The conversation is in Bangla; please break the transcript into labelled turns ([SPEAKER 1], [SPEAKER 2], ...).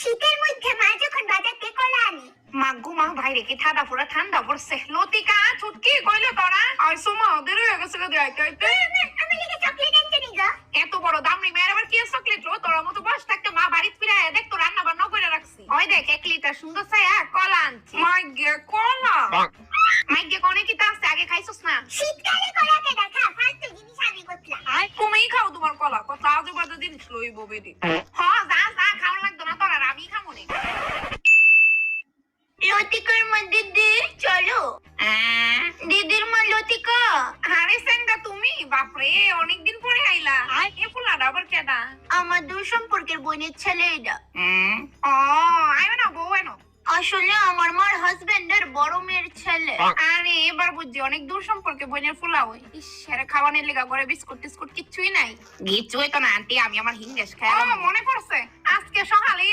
[SPEAKER 1] শীতের মধ্যে মা যখন বাজার থেকে কলা আনে।
[SPEAKER 2] মাগু মা বাইরে কি ঠান্ডা পড়ছে। লতিকা ছুটকি কইলো তোরা আইসো মা দেরি হয়ে গেছে রে আইতে আইতে।
[SPEAKER 1] আমি লিখে চকলেট আনতে নি গো।
[SPEAKER 2] এত বড় দাম নেই মেয়ের আবার কি চকলেট লো তোর মতো বস থাকতে মা বাড়িতে ফিরে দেখ তো রান্না বান্না করে রাখছি। ওই দেখ 1 লিটার সুন্দর ছায়া কলা আনছি। মাইগে কলা মাইগে কোনে কি তা আছে আগে খাইছস না?
[SPEAKER 1] শীতকালে কলা কে দেখা ফালতু জিনিস আমি করলাম।
[SPEAKER 2] তুমিই খাও তোমার কলা কত আজে বাজে জিনিস লইব বেডি। হ্যাঁ যা খাওয়া লাগতো না তোর আর আমি খামো নি।
[SPEAKER 1] লতিকার মধ্যে দে চলো। দিদির মা লতিকা।
[SPEAKER 2] আরে সেঙ্গা তুমি বাপরে অনেকদিন পরে আইলা। এ ফুলাটা আবার কেডা?
[SPEAKER 1] আমার দূর সম্পর্কের বোনের ছেলে এটা।
[SPEAKER 2] ও আইবে না বউ এনো।
[SPEAKER 1] আসলে আমার মার হাজবেন্ডের বড় মেয়ের ছেলে।
[SPEAKER 2] আরে এবার বুঝছি অনেক দূর সম্পর্কে বোনের ফুলা হই। ইস আরে খাওয়ানোর লেগা ঘরে বিস্কুট টিস্কুট কিচ্ছুই নাই। কিছুই তো না আন্টি আমি আমার হিঙ্গেশ খাই। মনে পড়ছে আজকে সকালেই